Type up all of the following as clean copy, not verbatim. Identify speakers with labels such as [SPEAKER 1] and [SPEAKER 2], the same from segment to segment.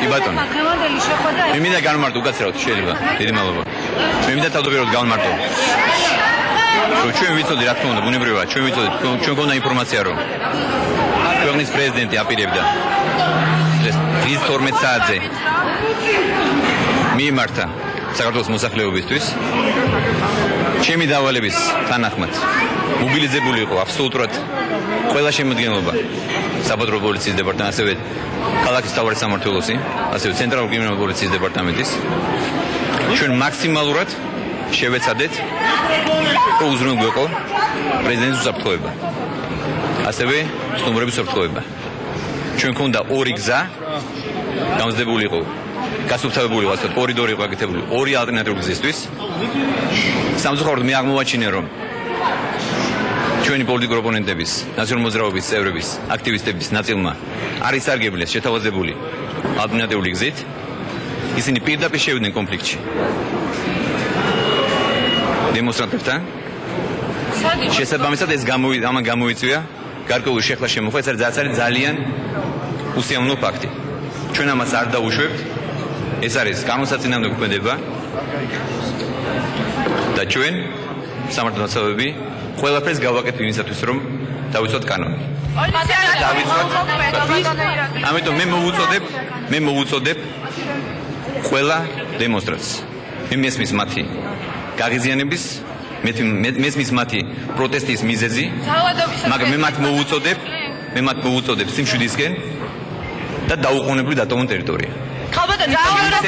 [SPEAKER 1] კი ბატონო. მე მინდა განმარტო უკაცრავად შეიძლება. დიდი მადლობა. მე მინდა თავდაპირველად განმარტო. ჩვენ ვიცოდი რა თქმა უნდა ბუნებრივია, ჩვენ ვიცოდი, ჩვენ გქონდა ინფორმაცია რომ ქვეყნის პრეზიდენტი აპირებდა დღის 12 საათზე მიემართა საქართველოს მოსახლეობისთვის. ჩემი დავალების თანახმად მობილიზებული იყო აბსოლუტურად ყველა შემადგენლობა საპატრულო პოლიციის დეპარტამენტის, ასევე ქალაქის მთავარი სამმართველოსი, ასევე ცენტრალური კრიმინალური პოლიციის დეპარტამენტის. ჩვენ მაქსიმალურად შევეცადეთ რომ უზრუნველყო იყო პრეზიდენტის უსაფრთხოება, ასევე სტუმრების უსაფრთხოება. ჩვენ გქონდა ორი გზა გამზადებული იყო, გასუფთავებული იყო, ასე კორიდორი იყო გაკეთებული ორი ალტერნატიული გზისთვის. სამწუხაროდ მე აღმოვაჩინე რომ ჩვენი პოლიტიკური ოპონენტების, ნაციონალური მოძრაობის წევრების, აქტივისტების ნაწილმა არ ისარგებლეს შეთავაზებული ალტერნატიული გზით. ისინი პირდაპირ შევიდნენ კონფლიქტში დემონსტრანტებთან. შესაბამისად ეს ამან გამოიწვია გარკვეული შეხლა შემოხვა, ეს არის ძალიან უსიამოვნო ფაქტი. ჩვენ ამას არ დაუშვებთ. ეს არის განსაცინამდე ქმედება და ჩვენ სამართალ მაცავები ყველაფერს გავაკეთებთ იმისათვის რომ დავიცვათ კანონი. ამიტომ მე მოვუწოდებ ყველა დემონსტრანტს. მე მესმის მათი გაღიზიანების, მესმის მათი პროტესტის მიზეზი, მაგრამ მე მათ მოვუწოდებ სიმშვიდისკენ და დაუყოვნებლივ დატოვონ ტერიტორია.
[SPEAKER 2] ხალბატონი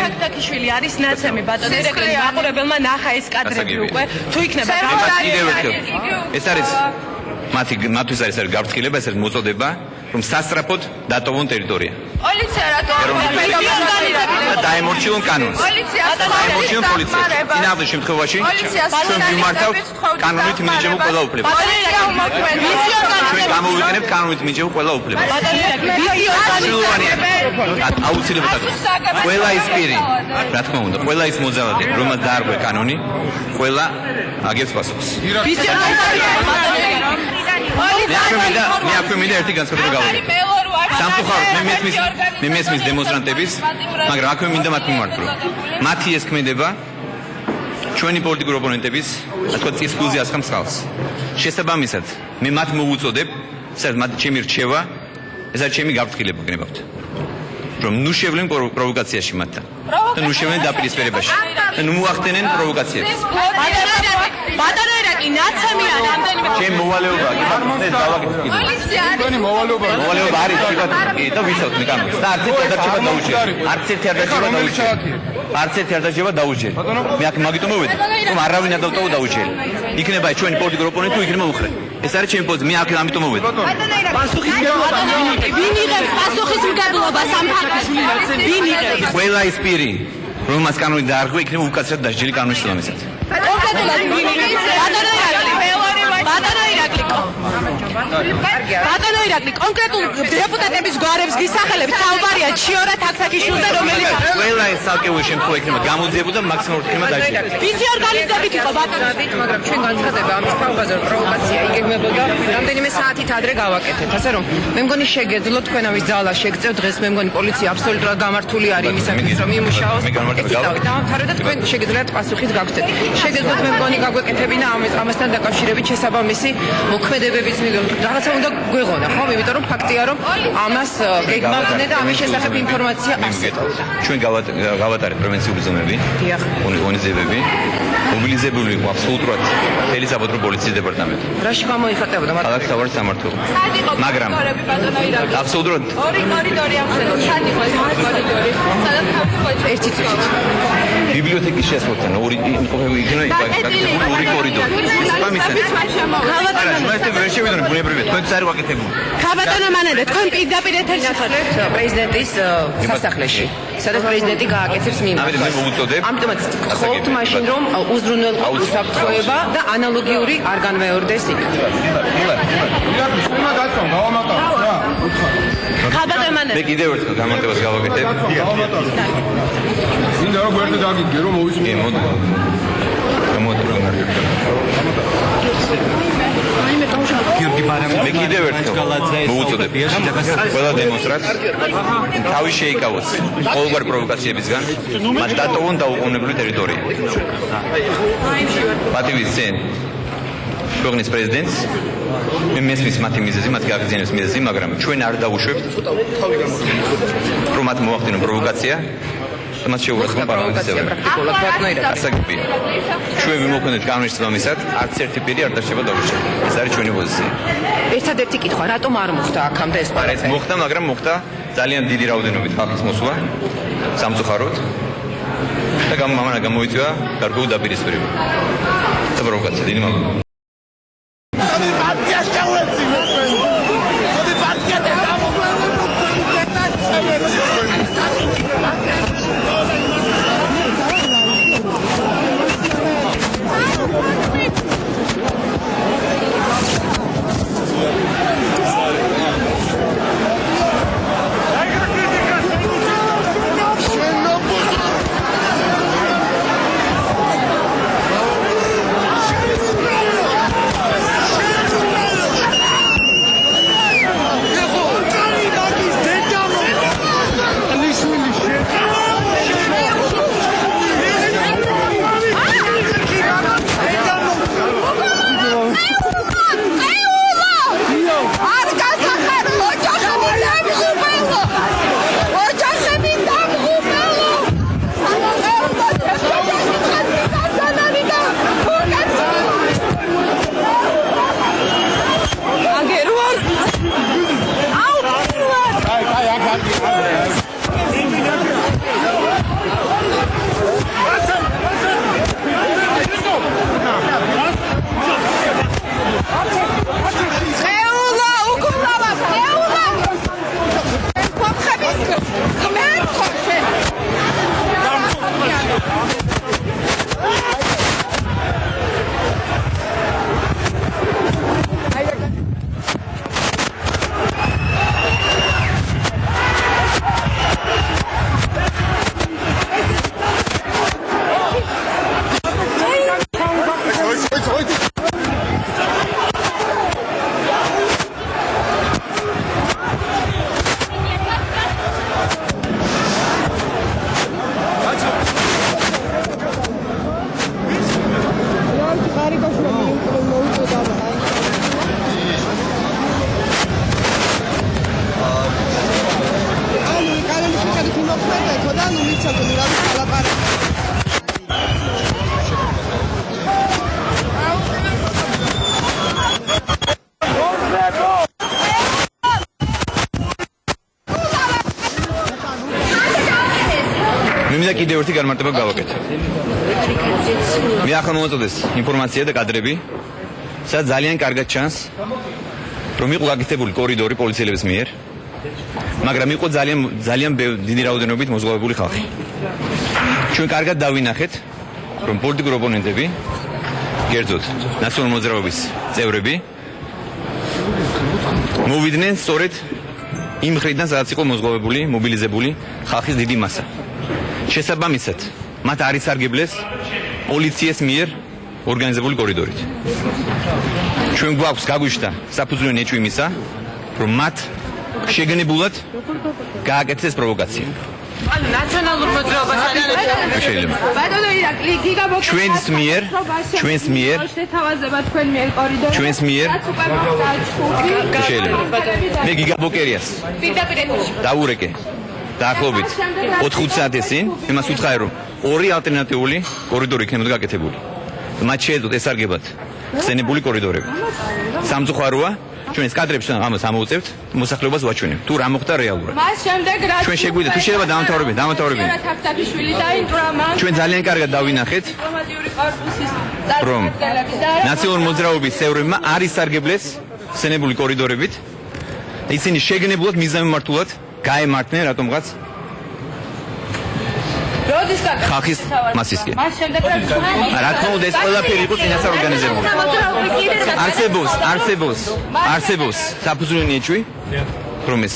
[SPEAKER 2] ფაქტაკიშვილი არის ნაცემი ბატონი ირაკლი მაყურებელმა ნახა ეს კადრები უკვე თუ იქნება
[SPEAKER 1] ეს არის მათთვის არის გაფრთხილება, ეს არის მოწოდება რომ სასწრაფოდ დატოვონ ტერიტორია.
[SPEAKER 2] პოლიცია რატო
[SPEAKER 1] დაემორჩილონ კანონს. დაემორჩილონ პოლიცია. წინააღმდეგ შემთხვევაში ჩვენ ვიმართავთ კანონით მინიჭებულ ყველა უფლებას. ჩვენ გამოვიყენებთ კანონით მინიჭებულ ყველა უფლებას. აუცილებლად ყველა ის პირი, რა თქმა უნდა, ყველა ის მოძალადე, რომელსაც დაარღვია კანონი, ყველა აგებს პასუხს. მე აქვე მინდა ერთი განცხადება გავაკეთო. სამწუხაროდ მე მესმის დემონსტრანტების, მაგრამ აქვე მინდა მათ მიმართო. მათი ეს ქმედება ჩვენი პოლიტიკური ოპონენტების, ასე ვთქვათ, წისქვილზე ასხამს ხალხს. შესაბამისად, მე მათ მოვუწოდებ, სადაც მათ ჩემი რჩევა, ეს არის ჩემი გაფრთხილება გნებავთ. რომ ნუ შევლენ პროვოკაციაში მათთან. და ნუ შევლენ დაპირისპირებაში. და ნუ მოახდენენ პროვოკაციებს.
[SPEAKER 2] ბატონო ირაკლი ნაცემია რამდენიმე
[SPEAKER 1] ჩემ მოვალეობაა კი ბატონო ეს დავაკეთე კიდე თქვენი მოვალეობა არის კი ბატონო კი და ვიცავთ მე კანონს და არც ერთი არ დაჭება დაუჯერი მე აქ მაგიტომ მოვედი რომ არავინ არ დავტოვო დაუჯერი იქნება ჩვენი პოლიტიკური ოპონენტი თუ იქნება უხრე ეს არის ჩემი პოზიცია მე აქ ამიტომ მოვედი
[SPEAKER 2] ვინ იღებს პასუხისმგებლობას ამ ფაქტში ვინ იღებს
[SPEAKER 1] ყველა ის პირი რომელმაც კანონი დაარღვია იქნება უკაცრად დასჯილი კანონის შესაბამისად
[SPEAKER 2] ბატონო ირაკლი კონკრეტულ დეპუტატების გვარებს გისახელებს საუბარია ჩიორა თაქთაქიშვილზე რომელიც
[SPEAKER 1] ყველა ეს საკეუე შემთხვევა იქნება გამოძიებულ და მაქსიმალურად იქნება დაჭერილი.
[SPEAKER 2] ვიცი ორგანიზებით იყო ბატონო
[SPEAKER 3] მაგრამ ჩვენ განცხადება ამის თავაზე რომ პროვოკაცია იგეგმებოდა რამდენიმე საათით ადრე გავაკეთეთ ასე რომ მე მგონი შეგეძლოთ თქვენავის ძალა შეგწევ დღეს მე მგონი პოლიცია აბსოლუტურად გამართული არის იმისათვის რომ იმუშაოს დავამთავრეთ და თქვენ შეგეძლოთ პასუხით გაგცეთ შეგეძლოთ მე მგონი გაგვეკეთებინა ამასთან დაკავშირებით შესაბამისი მოქმედებებიც რაღაცა უნდა გვეღონა ხო იმიტომ რომ ფაქტია რომ ამას გეგმავდნენ და ამის შესახებ ინფორმაცია არსებობს
[SPEAKER 1] ჩვენ გავატარეთ პრევენციული ზომები ღონისძიებები მობილიზებული იყო აბსოლუტურად მთელი საპატრულო პოლიციის დეპარტამენტი
[SPEAKER 3] რაში გამოიხატებოდა
[SPEAKER 1] ქალაქის მთავარი სამმართველო მაგრამ აბსოლუტურად
[SPEAKER 2] ორი კორიდორი ახსენოთ სად იყო ეს კორიდორი სადაც
[SPEAKER 3] ერთი წუთით
[SPEAKER 1] ბიბლიოთეკის შესაძლოა ორი იმყოფები იქნება ორი კორიდორი ვერ შევიდოდნენ ბუნებრივია თქვენც არ ვაკეთებულ
[SPEAKER 2] ხაბატონო მანერე თქვენ პირდაპირ ეთერში ხართ
[SPEAKER 3] პრეზიდენტის სასახლეში სადაც პრეზიდენტი გააკეთებს მიმართვას
[SPEAKER 1] მე მოვუწოდებ
[SPEAKER 3] ამიტომაც ხოთ მაშინ რომ უზრუნველყო უსაფრთხოება და ანალოგიური არ განმეორდეს იქ
[SPEAKER 2] ხაბატონო მანერე
[SPEAKER 1] მე კიდევ ერთხელ გამარტებას გავაკეთებ
[SPEAKER 4] მინდა რომ გვერდზე დაგიდგე რომ მოვისმინე
[SPEAKER 1] მოდი
[SPEAKER 4] გიორგი ბარამიძე
[SPEAKER 1] მე კიდევ ერთხელ მოვუწოდებ ყველა დემონსტრანტს თავი შეიკავოს ყოველგვარი პროვოკაციებისგან მათ დატოვონ დაუყოვნებლივ ტერიტორია პატივისცემ ქვეყნის პრეზიდენტს მე მესმის მათი მიზეზი მათი გაღიზიანების მიზეზი მაგრამ ჩვენ არ დავუშვებთ რომ მათ მოახდინონ პროვოკაცია მას შეურაცხყოფა პარლამენტის წევრები
[SPEAKER 3] პრაქტიკულად ვარდნაირად
[SPEAKER 1] ასაგებია ჩვენ ვიმოქმედეთ კანონის თამამისად არც ერთი პირი არ დარჩება დაუშვები ეს არის ჩვენი პოზიცია
[SPEAKER 3] ერთადერთი კითხვა რატომ არ მოხდა აქამდე ეს
[SPEAKER 1] არც მოხდა მაგრამ მოხდა ძალიან დიდი რაოდენობით ხალხის მოსვლა სამწუხაროდ და მამანა გამოიწვია გარკვეულ დაპირისპირება და პროვოკაცია დიდი მადლობა მე კიდევ ერთი განმარტება გავაკეთე. მე ახლა მომაწოდეს ინფორმაცია და კადრები, სადაც ძალიან კარგად ჩანს, რომ იყო გაკეთებული კორიდორი პოლიციელების მიერ, მაგრამ იყო ძალიან დიდი რაოდენობით მოზღვავებული ხალხი. ჩვენ კარგად დავინახეთ, რომ პოლიტიკური ოპონენტები, კერძოდ ნაციონალური მოძრაობის წევრები, მოვიდნენ სწორედ იმ მხრიდან, სადაც იყო მოზღვავებული, მობილიზებული ხალხის დიდი მასა. შესაბამისად, მათ არ ისარგებლეს პოლიციის მიერ ორგანიზებული კორიდორით. ჩვენ გვაქვს გაგვიშთა საფუძვლიანი ნეჭვი იმისა, რომ მათ შეგნებულად გააკეთეს პროვოკაცია.
[SPEAKER 3] ანუ ნაციონალურ მოძრაობას
[SPEAKER 1] შეიძლება.
[SPEAKER 5] ბატონო ირაკლი გიგაბოკი
[SPEAKER 1] ჩვენს მიერ
[SPEAKER 5] შეთავაზება თქვენ მიერ კორიდორი
[SPEAKER 1] ჩვენს მიერ შეიძლება. მე გიგაბოკერიას დაურეკე დაახლოებით 4-5 საათის წინ იმას უთხრა რომ ორი ალტერნატიული კორიდორი იქნებოდა გაკეთებული. მათ შეეძლოთ ესარგებლად ხსენებული კორიდორები. სამწუხაროა ჩვენ ეს კადრებს ამას ამოვუწევთ მოსახლეობას ვაჩვენებთ თუ რა მოხდა რეალურად.
[SPEAKER 5] მას შემდეგ რა
[SPEAKER 1] ჩვენ შეგვიდა თუ შეიძლება დამთავრებინ.
[SPEAKER 5] თაფთაფიშვილი დაინტრა მან
[SPEAKER 1] ჩვენ ძალიან კარგად დავინახეთ
[SPEAKER 5] დიპლომატიური კორპუსის
[SPEAKER 1] რომ
[SPEAKER 5] წარმომადგენლები და
[SPEAKER 1] ნაციონალური მოძრაობის წევრებმა არ ისარგებლეს ხსენებული კორიდორებით. ისინი შეგნებულად მიზანმიმართულად გაემართნენ რატომღაც
[SPEAKER 5] როდის გაკეთდა
[SPEAKER 1] ხალხის მასისკენ.
[SPEAKER 5] მას შემდეგ
[SPEAKER 1] რა თქმა უნდა ეს ყველაფერი იყო წინასწარ ორგანიზებული. არსებობს საფუძვლიანი ნეჭვი რომ ეს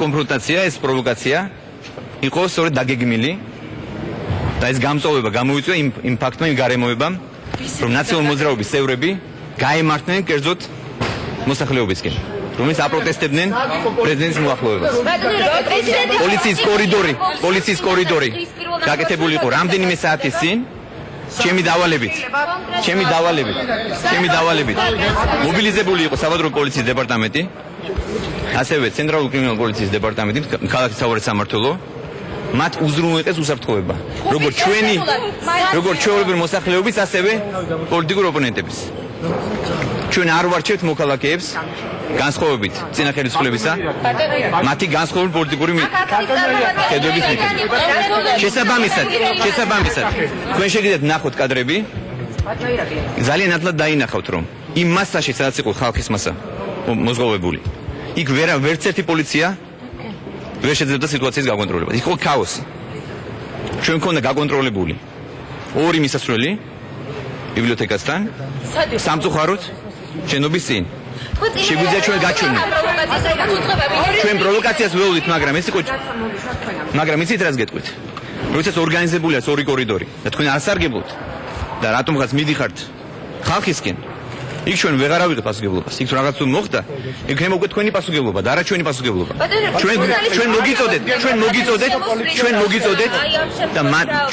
[SPEAKER 1] კონფრონტაცია, ეს პროვოკაცია იყო სწორედ დაგეგმილი და ეს გამწოვება გამოიწვია იმ ფაქტმა, იმ გარემოებამ, რომ ნაციონალური მოძრაობის წევრები გაემართნენ კერძოდ მოსახლეობისკენ, რომელიც აპროტესტებდნენ პრეზიდენტის მოახლოებას. პოლიციის კორიდორი გაკეთებული იყო რამდენიმე საათის წინ. ჩემი დავალებით მობილიზებული იყო საბადრო პოლიციის დეპარტამენტი, ასევე ცენტრალური კრიმინალური პოლიციის დეპარტამენტი, ქალაქის მთავარი სამმართველო. მათ უზრუნველყეს უსაფრთხოება, როგორც ჩვეულებრივი მოსახლეობის, ასევე პოლიტიკური ოპონენტების. ჩვენ არ ვარჩევთ მოქალაქეებს განსხვავებით წინა ხელისუფლებისა, მათი განსხვავებული პოლიტიკური ხედვების მიხედვით. შესაბამისად, თქვენ შეგიძლიათ ნახოთ კადრები, ძალიან ნათლად დაინახავთ, რომ იმ მასაში, სადაც იყო ხალხის მასა მოზღობებული, იქ ვერც ერთი პოლიცია ვერ შეძლებდა სიტუაციის გაკონტროლებას. იყო ქაოსი. ჩვენ მქონდა გაკონტროლებული ორი მისასვლელი ბიბლიოთეკასთან, სამწუხაროდ შენობის წინ. შეგვიძლია ჩვენ გაჩვენოთ. ჩვენ პროვოკაციას ველოდით, მაგრამ იცით რას გეტყვით? როდესაც ორგანიზებულია ორი კორიდორი და თქვენ არ სარგებლობთ და რატომღაც მიდიხართ ხალხისკენ, იქ ჩვენ ვეღარ ავიღეთ პასუხისმგებლობას. იქ რაღაც თუ მოხდა, იქ მე მოგეთ თქვენი პასუხისმგებლობა და არა ჩვენი პასუხისმგებლობა.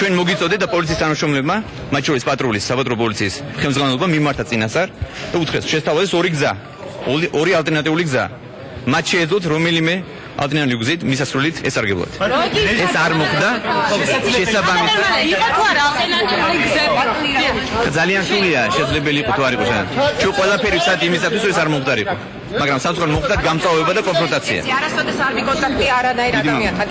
[SPEAKER 1] ჩვენ მოგიწოდეთ და პოლიციის თანამშრომლებმა, მათ შორის პატრულის, საბადრო პოლიციის ხელმძღვანელობა მიმართა წინასწარ და უთხრეს, შესთავაზეს ორი გზა, ორი ალტერნატიული გზა. მათ შეეძლოთ რომელიმე ალტერნატიული გზით მისასვლელით ესარგებლოთ. ეს არ მოხდა. შესაბამისად
[SPEAKER 2] იყო თუ არა ალტერნატიული გზები?
[SPEAKER 1] ძალიან სულია შესაძლებელი იყო თუ არ იყო შენ. ჩვენ ყველაფერი ვსად იმისათვის რომ ეს არ მომხდარიყო. მაგრამ სამწუხაროდ მოხდა გამწვავება და კონფრონტაცია.
[SPEAKER 3] არასოდეს არ მიკონტაქტი არანაირ ადამიანთან.